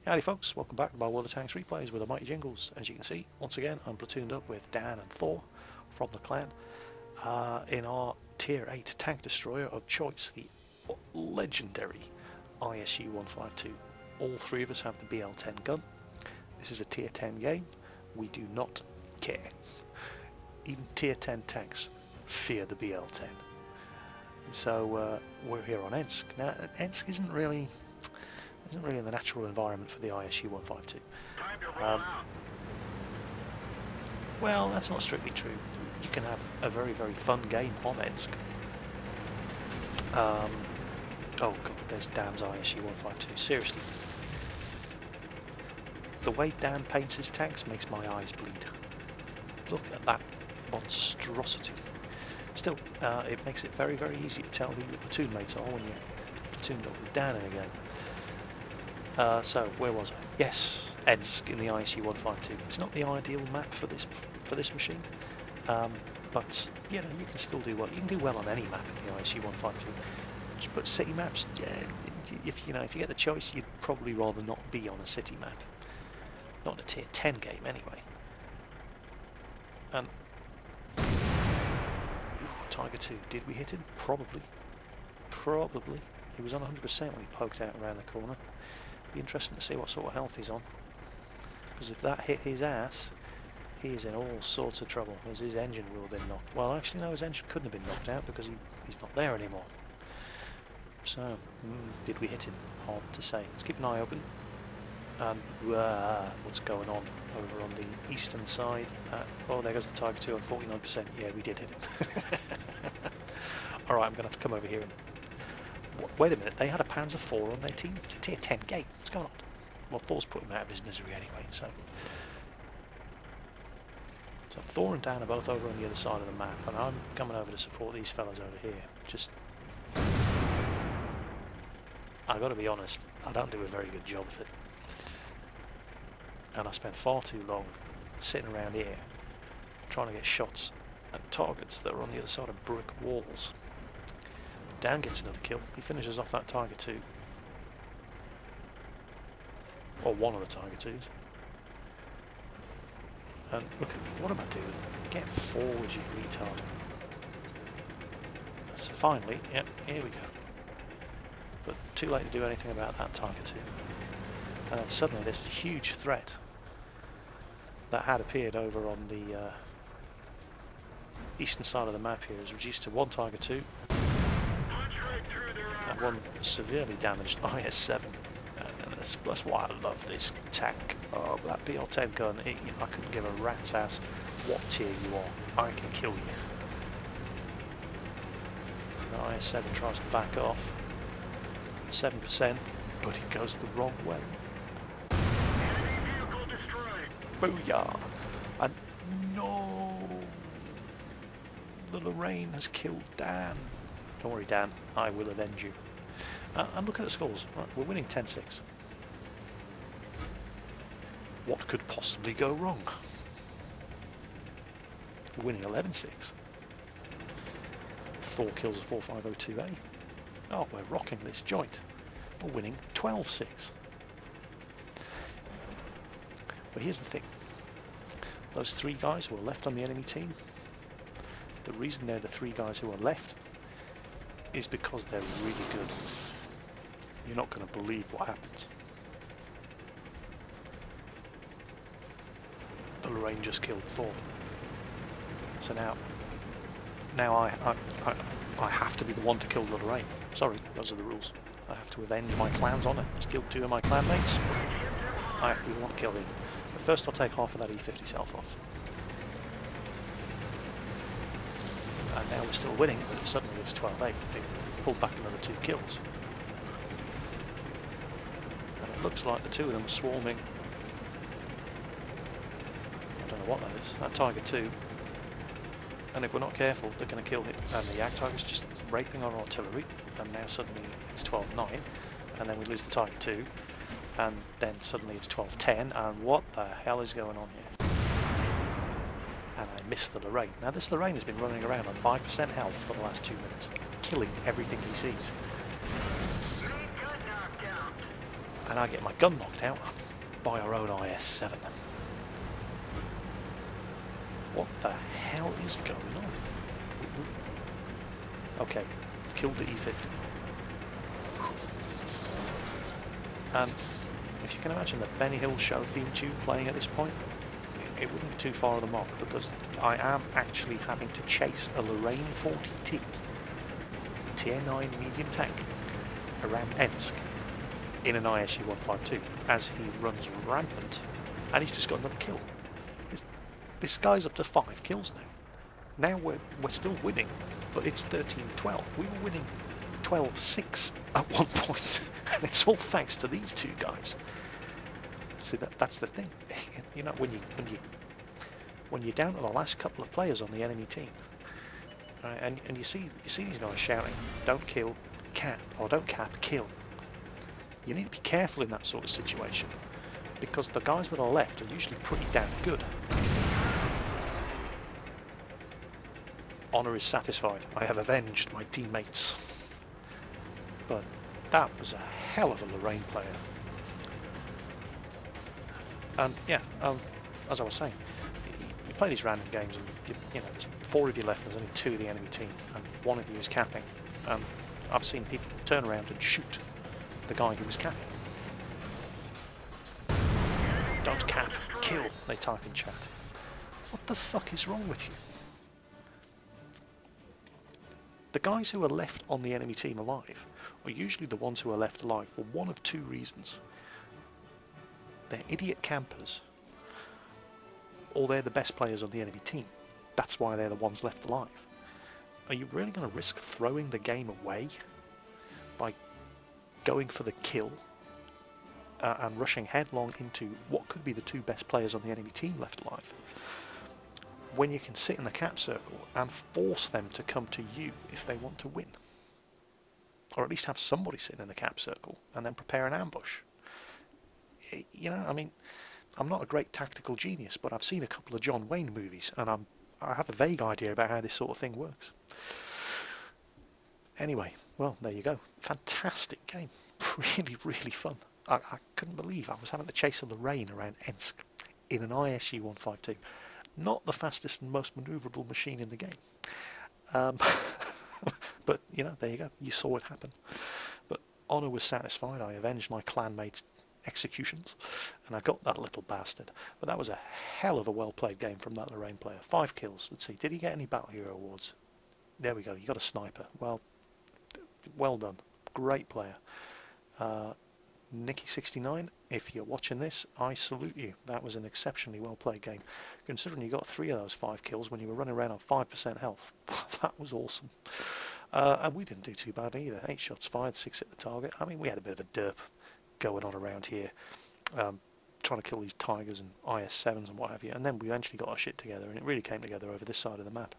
Howdy folks, welcome back to my World of Tanks replays with the mighty Jingles. As you can see, once again I'm platooned up with Dan and Thor from the clan in our tier 8 tank destroyer of choice, the legendary ISU-152. All three of us have the BL-10 gun. This is a tier 10 game. We do not care. Even tier 10 tanks fear the BL-10. So we're here on Ensk. Now Ensk isn't really in the natural environment for the ISU-152. Well, that's not strictly true. You can have a very, very fun game on Ensk. Oh god, there's Dan's ISU-152. Seriously. The way Dan paints his tanks makes my eyes bleed. Look at that monstrosity. Still, it makes it very, very easy to tell who your platoon mates are when you're platooned up with Dan in a game. So where was I? Yes, Ensk in the ISU-152. It's not the ideal map for this machine, but you know you can still do well. You can do well on any map in the ISU-152. But city maps, yeah, if you get the choice, you'd probably rather not be on a city map, not in a tier 10 game anyway. And Tiger 2, did we hit him? Probably. He was on 100% when he poked out around the corner. Be interesting to see what sort of health he's on, because if that hit his ass, he is in all sorts of trouble, as his engine will have been knocked. Well, actually no, his engine couldn't have been knocked out because he's not there anymore. So, did we hit him? Hard to say. Let's keep an eye open. And what's going on over on the eastern side? Oh, there goes the Tiger 2 on 49%. Yeah, we did hit him. Alright, I'm going to have to come over here and... Wait a minute, they had a Panzer IV on their team? It's a tier 10 game. What's going on? Well, Thor's put him out of his misery anyway, so... So Thor and Dan are both over on the other side of the map, and I'm coming over to support these fellas over here. Just... I've got to be honest, I don't do a very good job of it. And I spent far too long sitting around here trying to get shots at targets that are on the other side of brick walls. Dan gets another kill. He finishes off that Tiger 2. Or one of the Tiger 2s. And look at me, what am I doing? Get forward, you retard. So finally, yep, here we go. But too late to do anything about that Tiger 2. And then suddenly this huge threat that had appeared over on the eastern side of the map here is reduced to one Tiger 2 and one severely damaged IS-7. And that's why I love this tank. Oh, that BL-10 gun, I couldn't give a rat's ass what tier you are. I can kill you. The IS-7 tries to back off. 7%, but it goes the wrong way. Booyah! And no! The Lorraine has killed Dan. Don't worry, Dan, I will avenge you. And look at the scores. Right, we're winning 10-6. What could possibly go wrong? We're winning 11-6. 4 kills of 4502A. Oh, we're rocking this joint. We're winning 12-6. But here's the thing. Those 3 guys who are left on the enemy team, the reason they're the 3 guys who are left is because they're really good. You're not going to believe what happens. The Lorraine just killed Thor. So now I have to be the one to kill the Lorraine. Sorry, those are the rules. I have to avenge my clans on it. Just killed 2 of my clanmates. I have to be the one to kill him. But first I'll take half of that E50 self off. And now we're still winning, but suddenly it's 12-8. They pulled back another 2 kills. And it looks like the 2 of them are swarming. I don't know what that is. That Tiger 2. And if we're not careful, they're going to kill him. And the Yak Tiger's just raping our artillery. And now suddenly it's 12-9. And then we lose the Tiger 2. And then suddenly it's 12-10. And what the hell is going on here? And I missed the Lorraine. Now this Lorraine has been running around on 5% health for the last 2 minutes, killing everything he sees. and I get my gun knocked out by our own IS-7. What the hell is going on? Okay, I've killed the E-50. And if you can imagine the Benny Hill show theme tune playing at this point, it wouldn't be too far of the mark, because I am actually having to chase a Lorraine 40T Tier 9 medium tank around Ensk in an ISU-152 as he runs rampant, and he's just got another kill. This guy's up to 5 kills now. Now we're still winning, but it's 13-12. We were winning 12-6 at one point, and it's all thanks to these two guys. See, that's the thing. You know, when you're down to the last couple of players on the enemy team, and you see these guys shouting, "Don't kill, cap," or "Don't cap, kill." You need to be careful in that sort of situation, because the guys that are left are usually pretty damn good. Honour is satisfied. I have avenged my teammates. But that was a hell of a Lorraine player. And yeah, as I was saying, you play these random games, and you know, there's 4 of you left, and there's only 2 of the enemy team, and 1 of you is capping. And I've seen people turn around and shoot the guy who was capping. "Don't cap, kill," they type in chat. What the fuck is wrong with you? The guys who are left on the enemy team alive are usually the ones who are left alive for one of 2 reasons. They're idiot campers, or they're the best players on the enemy team. That's why they're the ones left alive. Are you really going to risk throwing the game away by going for the kill and rushing headlong into what could be the 2 best players on the enemy team left alive, when you can sit in the cap circle and force them to come to you if they want to win? Or at least have somebody sitting in the cap circle and then prepare an ambush. You know, I mean, I'm not a great tactical genius, but I've seen a couple of John Wayne movies, and I have a vague idea about how this sort of thing works. Anyway, well, there you go. Fantastic game. Really, really fun. I couldn't believe I was having to chase a Lorraine around Ensk in an ISU-152. Not the fastest and most manoeuvrable machine in the game. But, you know, there you go. You saw it happen. But honour was satisfied. I avenged my clanmates' executions, and I got that little bastard. But that was a hell of a well-played game from that Lorraine player. 5 kills. Let's see. Did he get any Battle Hero awards? There we go. You got a sniper. Well done. Great player. Nikki69, if you're watching this, I salute you. That was an exceptionally well-played game. Considering you got 3 of those 5 kills when you were running around on 5% health. That was awesome. And we didn't do too bad either. 8 shots fired, 6 hit the target. I mean, we had a bit of a derp going on around here, trying to kill these Tigers and IS-7s and what have you, and then we eventually got our shit together, and it really came together over this side of the map.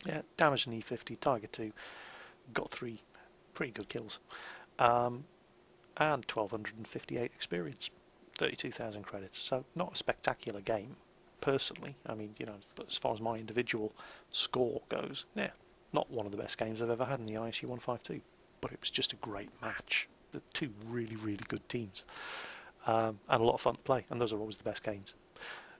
Yeah, damaged an E-50, Tiger 2, got 3 pretty good kills. And 1,258 experience, 32,000 credits. So not a spectacular game, personally. I mean, you know, as far as my individual score goes, yeah, not one of the best games I've ever had in the ISU-152. But it was just a great match. The 2 really, really good teams, and a lot of fun to play. And those are always the best games.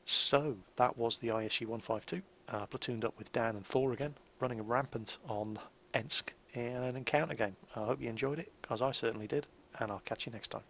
So that was the ISU-152, platooned up with Dan and Thor again, running rampant on Ensk in an encounter game. I hope you enjoyed it, as I certainly did. And I'll catch you next time.